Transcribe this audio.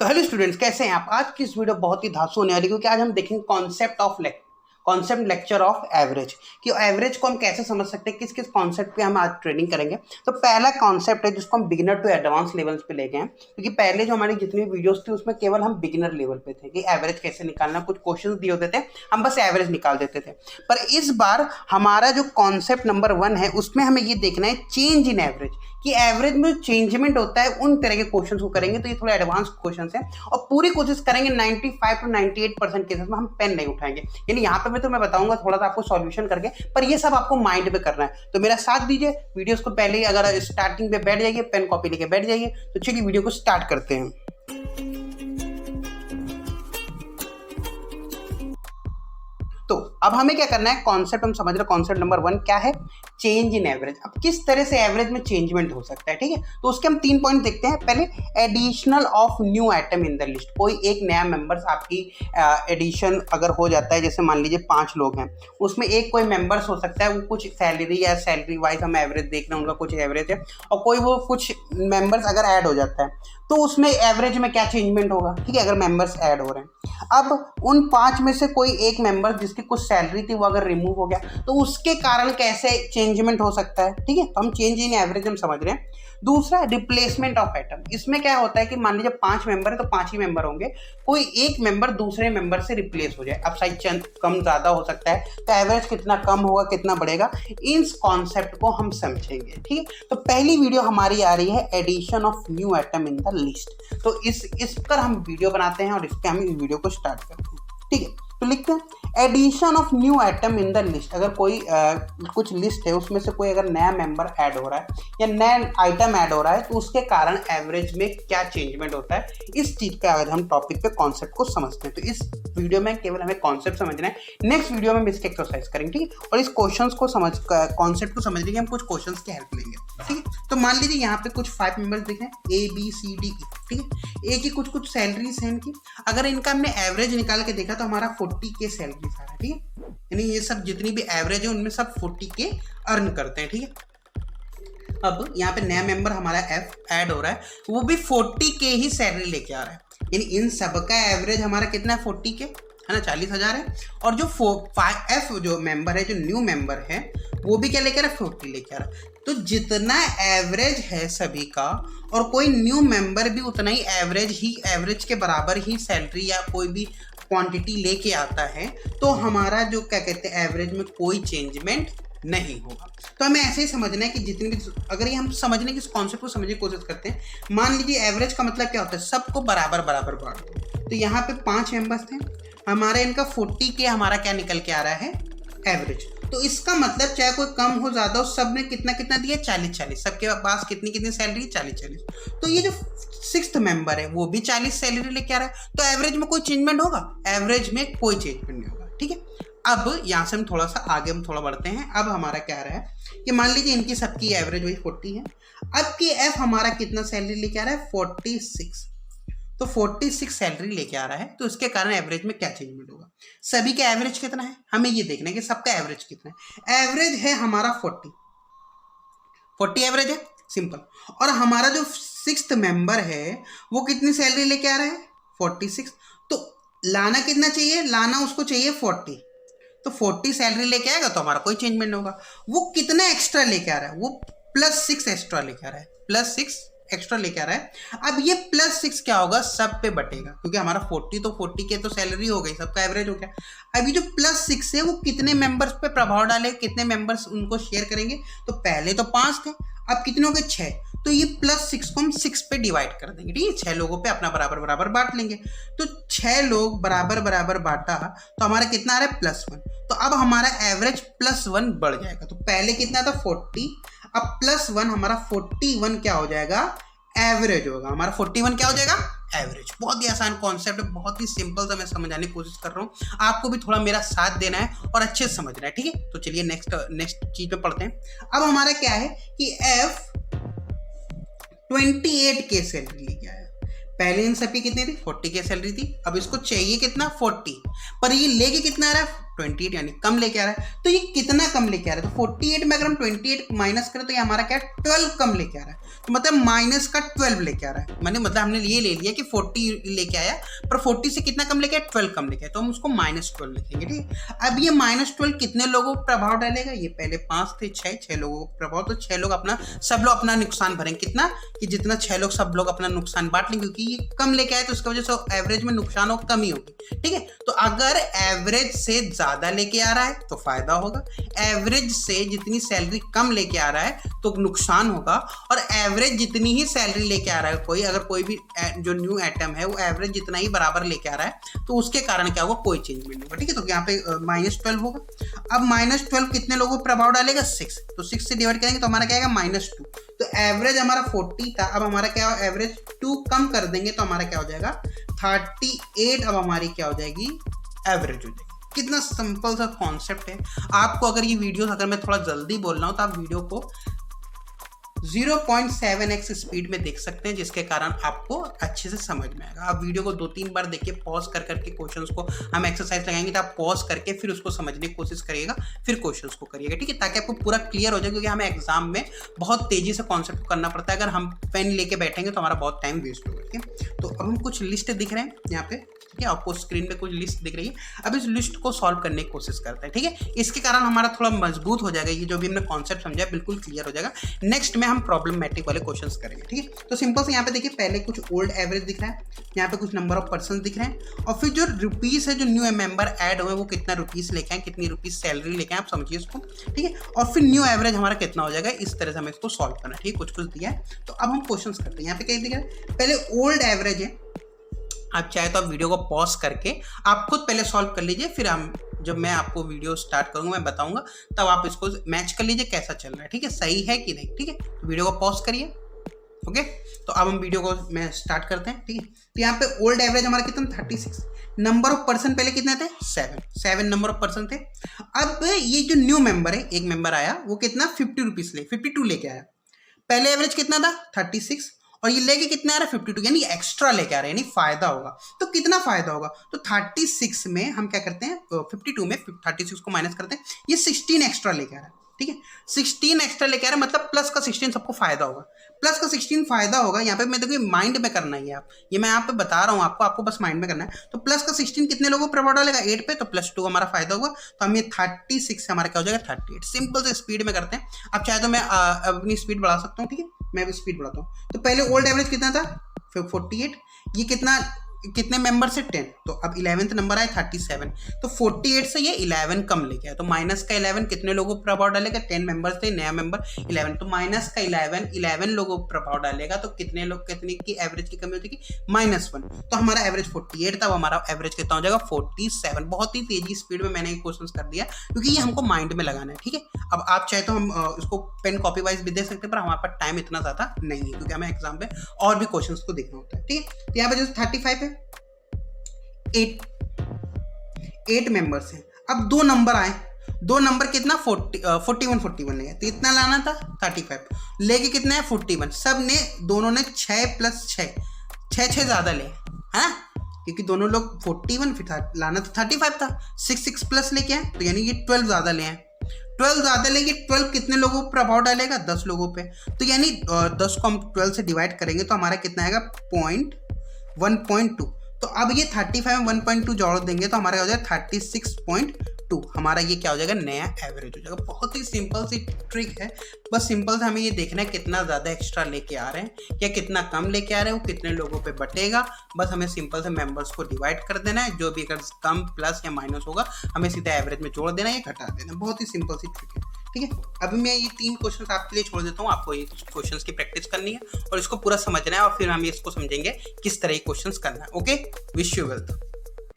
तो hello students, कैसे हैं आप। आज की इस वीडियो बहुत ही धांसू होने वाली है क्योंकि आज हम देखेंगे कॉन्सेप्ट लेक्चर ऑफ एवरेज कि एवरेज को हम कैसे समझ सकते हैं, किस किस कॉन्सेप्ट पे हम आज ट्रेनिंग करेंगे। तो पहला कॉन्सेप्ट है जिसको हम बिगिनर टू एडवांस लेवल्स पे ले गए हैं, क्योंकि पहले जो हमारी जितनी वीडियोस थी उसमें केवल हम बिगिनर लेवल पे थे कि एवरेज कैसे निकालना, कुछ क्वेश्चंस दिए होते थे, हम बस एवरेज निकाल देते थे। पर इस बार हमारा जो कॉन्सेप्ट नंबर 1 है उसमें हमें ये देखना है चेंज इन एवरेज, कि एवरेज में चेंजमेंट होता है उन तरह के क्वेश्चन को करेंगे। तो ये थोड़ा एडवांस क्वेश्चन है और पूरी कोशिश करेंगे 95 to 98% केसेस में हम पेन नहीं उठाएंगे। यानी यहाँ पे मैं बताऊंगा थोड़ा सा आपको सॉल्यूशन करके, पर ये सब आपको माइंड पे करना है। तो मेरा साथ दीजिए, वीडियोस को पहले ही अगर स्टार्टिंग पे बैठ जाइए, पेन कॉपी लेके बैठ जाइए। तो चलिए वीडियो को स्टार्ट करते हैं। तो अब हमें क्या करना है, कॉन्सेप्ट हम समझ रहे हैं। कॉन्सेप्ट नंबर 1 क्या है, चेंज इन एवरेज। अब किस तरह से एवरेज में चेंजमेंट हो सकता है, ठीक है। तो उसके हम 3 पॉइंट देखते हैं। पहले, additional of new item in the list. कोई एक नया मेंबर्स आपकी एडिशन अगर हो जाता है, जैसे मान लीजिए 5 लोग हैं, उसमें एक कोई मेंबर्स हो सकता है वो कुछ सैलरी या सैलरी वाइज हम एवरेज देख रहे हैं, उनका कुछ एवरेज है, और कोई वो कुछ मेंबर्स अगर ऐड हो जाता है तो उसमें एवरेज में क्या चेंजमेंट होगा, ठीक है, अगर मेंबर्स ऐड हो रहे हैं। अब उन 5 में से कोई एक मेंबर जिसकी कुछ सैलरी थी वो अगर रिमूव हो गया तो उसके कारण कैसे चेंजमेंट हो सकता है, ठीक है। तो हम चेंज इन एवरेज हम समझ रहे हैं। दूसरा, रिप्लेसमेंट ऑफ आइटम। इसमें क्या होता है कि मान लीजिए 5 मेंबर है तो 5 ही मेंबर होंगे, कोई एक मेंबर दूसरे मेंबर से रिप्लेस हो जाए। अब शायद चंद कम ज्यादा हो सकता है, तो एवरेज कितना कम होगा, कितना बढ़ेगा, इस कॉन्सेप्ट को हम समझेंगे, ठीक है। तो पहली वीडियो हमारी आ रही है addition of new item in the list. तो इस पर हम वीडियो बनाते हैं और इस पर हम इस वीडियो को स्टार्ट करते हैं, ठीक है। तो लिखते हैं addition of new item in the list. अगर कोई कुछ लिस्ट है उसमें से कोई अगर नया मेंबर ऐड हो रहा है या नया आइटम ऐड हो रहा है तो उसके कारण एवरेज में क्या चेंजमेंट होता है, इस चीज पे आज हम टॉपिक पे कॉन्सेप्ट को समझते हैं। तो इस वीडियो में केवल हमें कॉन्सेप्ट समझना है, नेक्स्ट वीडियो में हम इसके एक्सरसाइज करेंगे, ठीक है। और इस क्वेश्चंस को कॉन्सेप्ट को समझने के हम कुछ क्वेश्चंस की हेल्प लेंगे, ठीक है। तो मान लीजिए यहाँ पे कुछ 5 मेंबर्स दिखे हैं, ABCDE, ठीक है। ए की कुछ सैलरीज हैं इनकी, अगर इनका हमने एवरेज निकाल के देखा तो हमारा 40K सैलरी आ रहा है, ठीक है। यानी ये सब जितनी भी एवरेज है उनमें सब 40K अर्न करते हैं, ठीक है। अब यहाँ पे नया मेंबर हमारा F ऐड हो रहा है, वो भी 40K ही सैलरी लेके आ रहा है। यानी इन सब का एवरेज हमारा कितना है, 40K है ना, 40,000 है। और जो F जो मेंबर है, जो न्यू मेंबर है, वो भी क्या लेकर 40 लेके आ रहा है। तो जितना एवरेज है सभी का और कोई न्यू मेंबर भी उतना ही एवरेज के बराबर ही सैलरी या कोई भी क्वांटिटी लेके आता है, तो हमारा जो क्या कहते हैं एवरेज में कोई चेंजमेंट नहीं होगा। तो हमें ऐसे ही समझना है कि जितनी भी, अगर ये हम समझने की इस कॉन्सेप्ट को समझने की कोशिश करते हैं, मान लीजिए एवरेज का मतलब क्या होता है, सबको बराबर बराबर बांट दो। तो यहाँ पे 5 मेंबर्स थे, हमारे इनका 40K हमारा क्या निकल के आ रहा है, एवरेज। तो इसका मतलब चाहे कोई कम हो ज्यादा हो, सब ने कितना कितना दिया, 40-40। सबके पास कितनी कितनी सैलरी, 40-40। तो ये जो 6th मेंबर है वो भी 40 सैलरी लेके आ रहा है, तो एवरेज में कोई चेंजमेंट होगा, एवरेज में कोई चेंजमेंट नहीं होगा, ठीक है। अब यहाँ से हम थोड़ा सा आगे हम थोड़ा बढ़ते हैं। अब हमारा क्या आ रहा है कि मान लीजिए इनकी सबकी एवरेज वही 40 है। अब की F हमारा कितना सैलरी लेके आ रहा है, 46। तो 46 सैलरी लेके आ रहा है, तो इसके कारण एवरेज में क्या चेंजमेंट होगा, सभी का एवरेज कितना है, हमें ये देखना है कि सबका एवरेज कितना है। एवरेज है हमारा 40 एवरेज है, सिंपल। और हमारा जो 6th मेंबर है वो कितनी सैलरी लेके आ रहा है, 46। तो लाना कितना चाहिए, लाना उसको चाहिए 40। तो 40 सैलरी लेके आएगा तो हमारा कोई चेंजमेंट होगा। वो कितना एक्स्ट्रा लेके आ रहा है, वो +6 एक्स्ट्रा लेके आ रहा है, +6 एक्स्ट्रा लेके आ रहा है। अब ये +6 क्या होगा, सब पे बटेगा, क्योंकि हमारा 40K तो सैलरी हो गई, सबका एवरेज हो गया। अभी जो +6 है वो कितने मेंबर्स पे प्रभाव डाले, कितने मेंबर्स उनको शेयर करेंगे। तो पहले तो 5 थे, अब कितने हो गए, 6। तो ये +6 को हम 6 पे डिवाइड कर देंगे, ठीक है। 6 लोगों पे अपना बराबर बराबर बांट लेंगे। तो 6 लोग बराबर बराबर बांटा तो हमारा कितना आ रहा है, +1। तो अब हमारा एवरेज +1 बढ़ जाएगा। तो पहले कितना था, 40, अब +1 हमारा 41 क्या हो जाएगा, एवरेज होगा। हमारा 41 क्या हो जाएगा, एवरेज। बहुत ही आसान कॉन्सेप्ट है, बहुत ही सिंपल सा मैं समझाने की कोशिश कर रहा हूँ, आपको भी थोड़ा मेरा साथ देना है और अच्छे से समझना है, ठीक है। तो चलिए नेक्स्ट चीज पे पढ़ते हैं। अब हमारा क्या है कि F 28K सैलरी लेके आया। पहले इन सबकी कितनी थी, 40K सैलरी थी। अब इसको चाहिए कितना, 40, पर ये लेके कितना आ रहा है, 28 यानी कम लेके आ रहा है। तो ये कितना कम लेके आ रहा है? तो 48 में अगर हम 28 माइनस करें तो ये हमारा क्या है? 12 कम लेके आ रहा है। तो मतलब माइनस का 12 लेके आ रहा है। मतलब हमने ये ले लिया कि 40 लेके आया, पर 40 से कितना कम लेके आया? 12 कम लेके आया, तो हम उसको -12 लिखेंगे। ठीक है, अब ये -12 कितने लोगों को प्रभाव डालेगा? ये पहले 5 थे, 6 लोगों को प्रभाव, तो 6 लोग अपना सब लोग अपना नुकसान भरेंगे। कितना? कि जितना 6 लोग सब लोग अपना नुकसान बांट लेंगे, क्योंकि ये कम लेके आए तो उसकी वजह से एवरेज में नुकसान और कमी होगी। ठीक है, तो अगर एवरेज से ज्यादा लेके आ रहा है तो फायदा होगा, एवरेज से जितनी सैलरी कम लेके आ रहा है तो नुकसान होगा, और एवरेज जितनी ही सैलरी लेके आ रहा है कोई, अगर कोई भी जो न्यू आइटम है वो एवरेज जितना ही बराबर लेके आ रहा है तो उसके कारण क्या होगा? कोई चेंजमेंट होगा। ठीक है, तो यहाँ पे -12 होगा। अब -12 कितने लोगों को प्रभाव डालेगा? 6, तो 6 से डिवाइड करेंगे तो हमारा क्या आएगा? -2। तो एवरेज हमारा 40 था, अब हमारा क्या? एवरेज 2 कम कर देंगे तो हमारा क्या हो जाएगा? 38। अब हमारी क्या हो जाएगी? एवरेज हो जाएगी। कितना सिंपल सा कॉन्सेप्ट है। आपको अगर ये वीडियो, अगर मैं थोड़ा जल्दी बोल रहा हूँ तो आप वीडियो को 0.7x स्पीड में देख सकते हैं, जिसके कारण आपको अच्छे से समझ में आएगा। आप वीडियो को 2-3 बार देखिए, पॉज कर करके क्वेश्चंस को हम एक्सरसाइज लगाएंगे, तो आप पॉज करके फिर उसको समझने की कोशिश करिएगा, फिर क्वेश्चंस को करिएगा। ठीक है, ताकि आपको पूरा क्लियर हो जाए, क्योंकि हमें एग्जाम में बहुत तेजी से कॉन्सेप्ट को करना पड़ता है। अगर हम पेन लेके बैठेंगे तो हमारा बहुत टाइम वेस्ट होगा। ठीक है, तो अब हम कुछ लिस्ट दिख रहे हैं यहाँ पे। ठीक है, आपको स्क्रीन पे कुछ लिस्ट दिख रही है। अब इस लिस्ट को सॉल्व करने की कोशिश करते हैं। ठीक है, इसके कारण हमारा थोड़ा मजबूत हो जाएगा, ये जो भी हमने कॉन्सेप्ट समझा है बिल्कुल क्लियर हो जाएगा। नेक्स्ट में हम प्रॉब्लमेटिक वाले क्वेश्चंस करेंगे। ठीक है, तो सिंपल से यहाँ पे देखिए, पहले कुछ ओल्ड एवरेज दिख रहा है, यहाँ पे कुछ नंबर ऑफ पर्सन दिख रहे हैं, और फिर जो रुपीस है, जो न्यू मेंबर ऐड हुए वो कितना रुपीस लेके आए, कितनी रुपीस सैलरी लेके आए, आप समझिए इसको। ठीक है, और फिर न्यू एवरेज हमारा कितना हो जाएगा, इस तरह से हमें इसको सॉल्व करना है। ठीक है, कुछ कुछ दिया है, तो अब हम क्वेश्चंस करते हैं। यहाँ पे क्या दिख रहा है? पहले ओल्ड एवरेज है, आप चाहे तो आप वीडियो को पॉज करके आप खुद पहले सॉल्व कर लीजिए, फिर हम जब मैं आपको वीडियो स्टार्ट करूंगा, मैं बताऊंगा, तब आप इसको मैच कर लीजिए कैसा चल रहा है। ठीक है, सही है कि नहीं। ठीक है, तो वीडियो को पॉज करिए। ओके, तो अब हम वीडियो को मैं स्टार्ट करते हैं। ठीक है, तो यहाँ पे ओल्ड एवरेज हमारा कितना? 36। नंबर ऑफ पर्सन पहले कितने थे? 7 नंबर ऑफ पर्सन थे। अब ये जो न्यू मेंबर है, एक मेंबर आया, वो कितना? 50 रुपीज 52 लेके आया। पहले एवरेज कितना था? 36, और ये लेके कितना आ रहा है? 52, यानी एक्स्ट्रा लेके आ रहा है, यानी फायदा होगा। तो कितना फायदा होगा? तो 36 में हम क्या करते हैं? 52 में 36 को माइनस करते हैं, ये 16 एक्स्ट्रा लेके आ रहा है। ठीक है, 16 एक्स्ट्रा लेके आ रहा है, मतलब प्लस का 16 सबको फायदा होगा। प्लस का 16 फायदा होगा। यहाँ पे मैं देखिए माइंड में करना ही है, आप ये मैं यहाँ पे बता रहा हूँ आपको बस माइंड में करना है। तो प्लस का 16 कितने लोगों को प्रभाव डालेगा? 8 पे, तो +2 हमारा फायदा होगा। तो हम ये 36 से हमारा क्या हो जाएगा? 38। सिंपल से स्पीड में करते हैं। अब चाहे तो मैं अपनी स्पीड बढ़ा सकता हूँ। ठीक है, मैं भी स्पीड बढ़ाता हूँ। तो पहले ओल्ड एवरेज कितना था? 48। ये कितने मेंबर से? 10। तो अब 11th नंबर आया 37। तो 48 से ये 11 कम लेके आया, तो माइनस का 11 कितने लोगों को प्रभाव डालेगा? 10 मेंबर थे, नया मेंबर 11, तो माइनस का 11 लोगों को प्रभाव डालेगा, तो कितने की एवरेज की कमी हो जाएगी? -1। तो हमारा एवरेज 48 था, अब हमारा एवरेज कितना हो जाएगा? 47। बहुत ही तेजी स्पीड में मैंने क्वेश्चन कर दिया, क्योंकि ये हमको माइंड में लगाना है। ठीक है, अब आप चाहे तो हम इसको पेन कॉपी वाइज भी दे सकते हैं, पर हमारे पास टाइम इतना ज्यादा नहीं है, क्योंकि हमें एग्जाम पे और भी क्वेश्चन को देखना होता है। ठीक है, तो यहाँ पे जैसे 35 है, 8 मेंबर्स हैं। अब 2 नंबर आए, 2 नंबर कितना? 41 ले गए, तो इतना लाना था 35, लेके कितना है? 41। सब ने, दोनों ने 6 + 6 ज्यादा ले, है ना, क्योंकि दोनों लोग 41, फिर लाना तो 35 था, 6 प्लस लेके आए, तो यानी ये 12 ज्यादा ले आए। 12 ज्यादा लेंगे, 12 कितने लोगों को प्रभाव डालेगा? 10 लोगों पे, तो यानी 10 को हम 12 से डिवाइड करेंगे तो हमारा कितना आएगा? 1.2। तो अब ये 35 में 1.2 जोड़ देंगे तो हमारा हो जाएगा 36.2। हमारा ये क्या हो जाएगा? नया एवरेज हो जाएगा। बहुत ही सिंपल सी ट्रिक है, बस सिंपल से हमें ये देखना है कितना ज़्यादा एक्स्ट्रा लेके आ रहे हैं या कितना कम लेके आ रहे हैं, वो कितने लोगों पे बटेगा। बस हमें सिंपल से मेंबर्स को डिवाइड कर देना है, जो भी अगर कम, प्लस या माइनस होगा हमें सीधा एवरेज में जोड़ देना है या घटा देना है। बहुत ही सिंपल सी ट्रिक है। ठीक है, अभी मैं ये 3 क्वेश्चन आपके लिए छोड़ देता हूँ, आपको ये क्वेश्चंस की प्रैक्टिस करनी है और इसको पूरा समझना है, और फिर हम इसको समझेंगे किस तरह के क्वेश्चंस करना है। Okay, wish you well.